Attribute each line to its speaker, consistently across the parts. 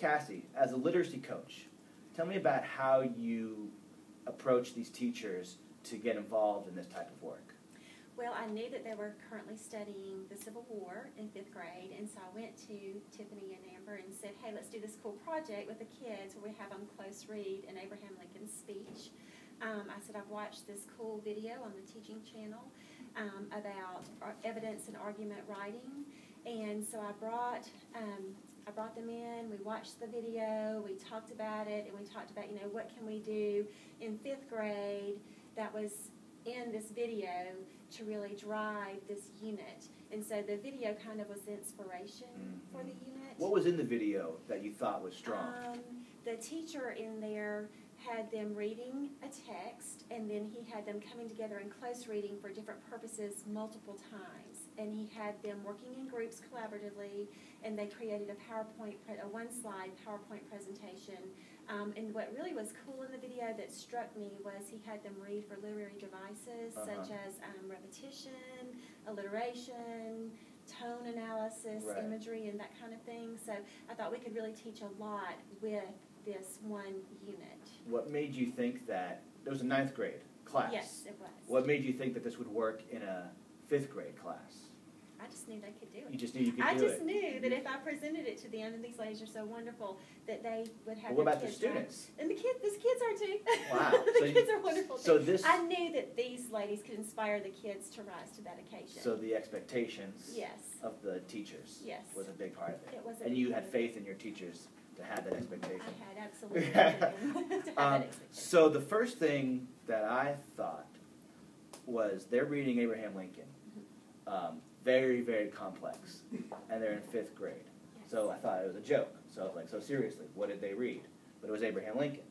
Speaker 1: Cassie, as a literacy coach, tell me about how you approach these teachers to get involved in this type of work.
Speaker 2: Well, I knew that they were currently studying the Civil War in 5th grade, and so I went to Tiffany and Amber and said, hey, let's do this cool project with the kids where we have them close read an Abraham Lincoln speech. I said, I've watched this cool video on the teaching channel about evidence and argument writing, and so I brought them in, we watched the video, we talked about it, and we talked about, what can we do in 5th grade that was in this video to really drive this unit. And so the video kind of was the inspiration for the unit.
Speaker 1: What was in the video that you thought was strong?
Speaker 2: The teacher in there had them reading a text, and then he had them coming together in close reading for different purposes multiple times. And he had them working in groups collaboratively, and they created a one-slide PowerPoint presentation. And what really was cool in the video that struck me was he had them read for literary devices such as repetition, alliteration, tone analysis, imagery, and that kind of thing. So I thought we could really teach a lot with this one unit.
Speaker 1: What made you think that, it was a 9th grade class?
Speaker 2: Yes, it was.
Speaker 1: What made you think that this would work in a 5th grade class?
Speaker 2: I just knew they could do it.
Speaker 1: You just knew you could do it?
Speaker 2: I just knew that if I presented it to them, and these ladies are so wonderful, that they would have
Speaker 1: What about
Speaker 2: the
Speaker 1: the students?
Speaker 2: And the kids are too.
Speaker 1: Wow.
Speaker 2: The kids are wonderful too.
Speaker 1: So this,
Speaker 2: I knew that these ladies could inspire the kids to rise to that occasion.
Speaker 1: So the expectations of the teachers was a big part of it.
Speaker 2: It was
Speaker 1: and you had faith in your teachers to have that expectation.
Speaker 2: I had absolutely to have that expectation.
Speaker 1: So the first thing that I thought was they're reading Abraham Lincoln. Very, very complex. And they're in 5th grade. Yes. So I thought it was a joke. So I was like, so seriously, what did they read? But it was Abraham Lincoln.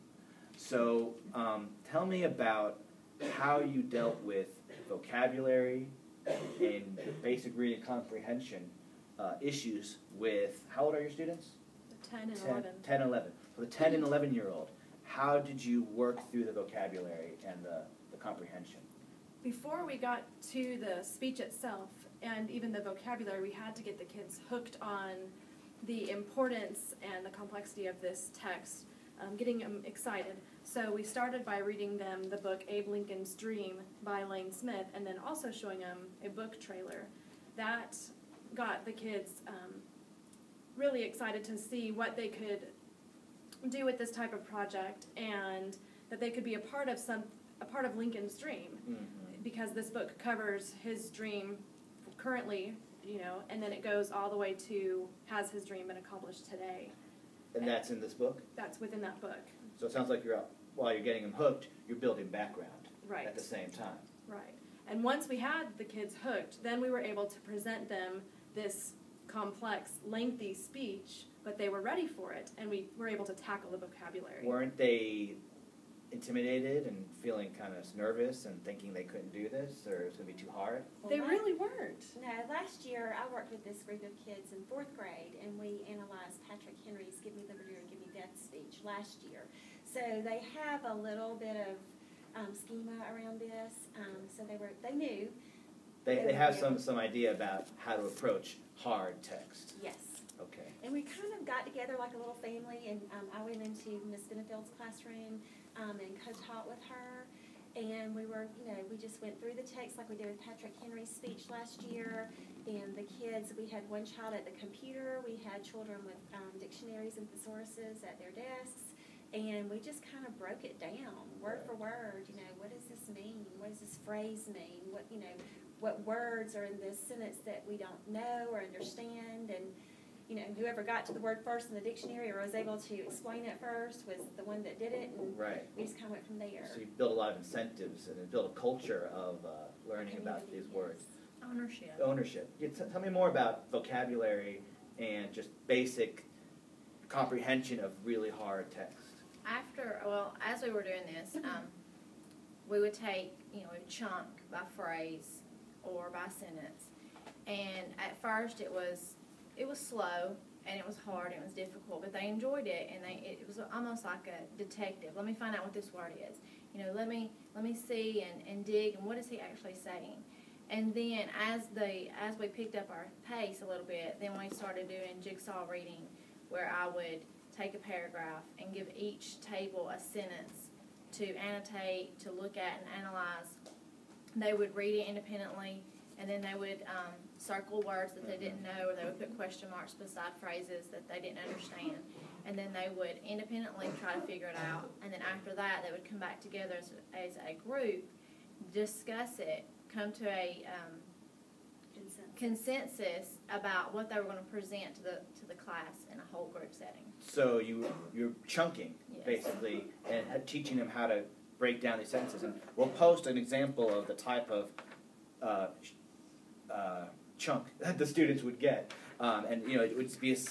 Speaker 1: So tell me about how you dealt with vocabulary and the basic reading comprehension issues with, how old are your students?
Speaker 3: 10 and 11.
Speaker 1: 10 and 11. So the 10 and 11-year-old, how did you work through the vocabulary and the comprehension?
Speaker 3: Before we got to the speech itself and even the vocabulary, we had to get the kids hooked on the importance and the complexity of this text, getting them excited. So we started by reading them the book Abe Lincoln's Dream by Lane Smith, and then also showing them a book trailer. That got the kids really excited to see what they could do with this type of project, and that they could be a part of Lincoln's dream, because this book covers his dream currently, and then it goes all the way to, has his dream been accomplished today?
Speaker 1: And that's in this book?
Speaker 3: That's within that book.
Speaker 1: So it sounds like while you're getting them hooked, you're building background at the same time.
Speaker 3: Right. And once we had the kids hooked, then we were able to present them this complex, lengthy speech, but they were ready for it, and we were able to tackle the vocabulary.
Speaker 1: Weren't they intimidated and feeling kind of nervous and thinking they couldn't do this, or it was going to be too hard?
Speaker 2: Well,
Speaker 3: they really weren't.
Speaker 2: No, last year I worked with this group of kids in 4th grade, and we analyzed Patrick Henry's Give Me Liberty or Give Me Death speech last year. So they have a little bit of schema around this, so they knew.
Speaker 1: They have some idea about how to approach hard text.
Speaker 2: Yes.
Speaker 1: Okay.
Speaker 2: And we kind of got together like a little family, and I went into Miss Benefield's classroom and co-taught with her, and we were, we just went through the text like we did with Patrick Henry's speech last year, and the kids, we had one child at the computer, we had children with dictionaries and thesauruses at their desks, and we just kind of broke it down, word for word, what does this mean? What does this phrase mean? What words are in this sentence that we don't know or understand, and whoever got to the word first in the dictionary or was able to explain it first was the one that did it, and we just kind of went from there.
Speaker 1: So you built a lot of incentives and built a culture of learning about these words. Ownership. Tell me more about vocabulary and just basic comprehension of really hard text.
Speaker 4: As we were doing this, we would take, we would chunk by phrase or by sentence, and at first it was slow, and it was hard, and it was difficult, but they enjoyed it, and it was almost like a detective. Let me find out what this word is. Let me see and dig, and what is he actually saying? And then as we picked up our pace a little bit, then we started doing jigsaw reading, where I would take a paragraph and give each table a sentence to annotate, to look at and analyze. They would read it independently, and then they would circle words that they didn't know, or they would put question marks beside phrases that they didn't understand. And then they would independently try to figure it out. And then after that, they would come back together as a group, discuss it, come to a consensus about what they were going to present to the class in a whole group setting.
Speaker 1: So you're chunking,
Speaker 4: Yes.
Speaker 1: basically, and teaching them how to break down these sentences. And we'll post an example of the type of chunk that the students would get. And, you know, it would be as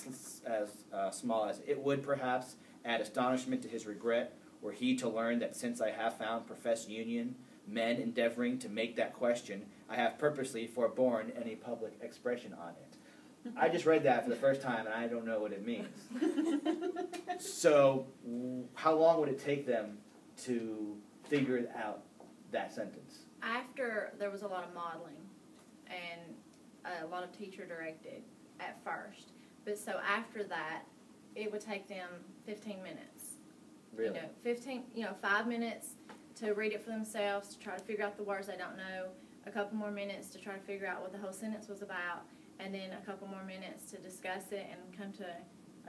Speaker 1: small as, it would perhaps add astonishment to his regret, were he to learn that since I have found professed union, men endeavoring to make that question, I have purposely forborne any public expression on it. I just read that for the first time, and I don't know what it means. So, how long would it take them to figure out that sentence?
Speaker 4: After, there was a lot of modeling and a lot of teacher directed at first. But so after that, it would take them 15 minutes.
Speaker 1: Really?
Speaker 4: 5 minutes to read it for themselves, to try to figure out the words they don't know, a couple more minutes to try to figure out what the whole sentence was about, and then a couple more minutes to discuss it and come to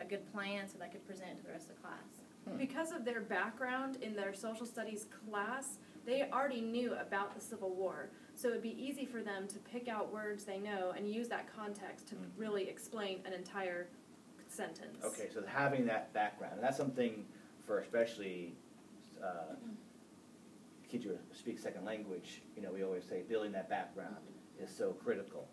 Speaker 4: a good plan so they could present it to the rest of the class.
Speaker 3: Because of their background in their social studies class, they already knew about the Civil War. So it would be easy for them to pick out words they know and use that context to really explain an entire sentence.
Speaker 1: Okay, so having that background, and that's something for especially kids who speak second language, you know, we always say building that background is so critical.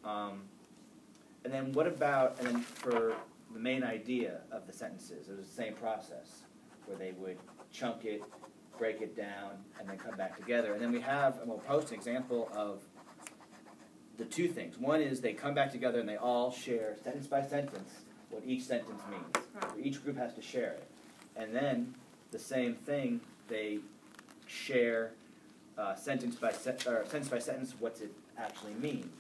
Speaker 1: And then what about, and then for the main idea of the sentences, it was the same process, where they would chunk it, break it down, and then come back together. And then we have, and we'll post an example of the two things. One is they come back together and they all share, sentence by sentence, what each sentence means.
Speaker 4: Right.
Speaker 1: Each group has to share it. And then the same thing, they share sentence by sentence what's it actually mean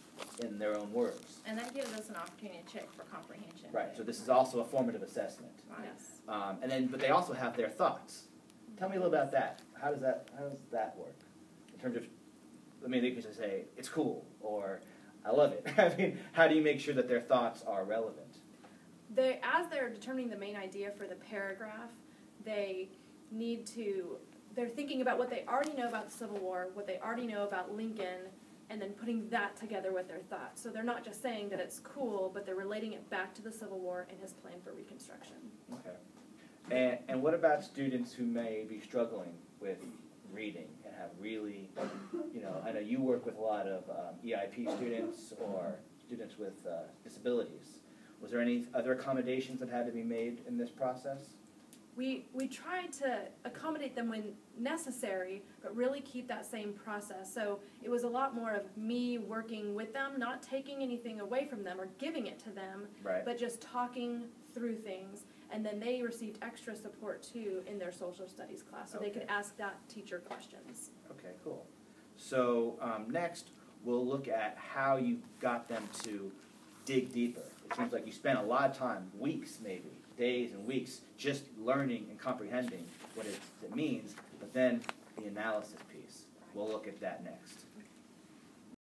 Speaker 1: in their own words.
Speaker 4: And that gives us an opportunity to check for comprehension.
Speaker 1: Right, so this is also a formative assessment.
Speaker 4: Right.
Speaker 3: Yes.
Speaker 1: But they also have their thoughts. Tell me a little about that. How does that work? In terms of, I mean, they can just say, it's cool, or I love it. I mean, how do you make sure that their thoughts are relevant?
Speaker 3: As they're determining the main idea for the paragraph, they're thinking about what they already know about the Civil War, what they already know about Lincoln, and then putting that together with their thoughts. So they're not just saying that it's cool, but they're relating it back to the Civil War and his plan for Reconstruction.
Speaker 1: Okay. And what about students who may be struggling with reading and have really, you know, I know you work with a lot of EIP students or students with disabilities. Was there any other accommodations that had to be made in this process?
Speaker 3: We tried to accommodate them when necessary, but really keep that same process. So it was a lot more of me working with them, not taking anything away from them or giving it to them,
Speaker 1: Right.
Speaker 3: but just talking through things. And then they received extra support too in their social studies class, so they could
Speaker 1: Okay.
Speaker 3: ask that teacher questions.
Speaker 1: Okay, cool. So next, we'll look at how you got them to dig deeper. It seems like you spent a lot of time, weeks maybe, days and weeks, just learning and comprehending what it means, but then the analysis piece. We'll look at that next.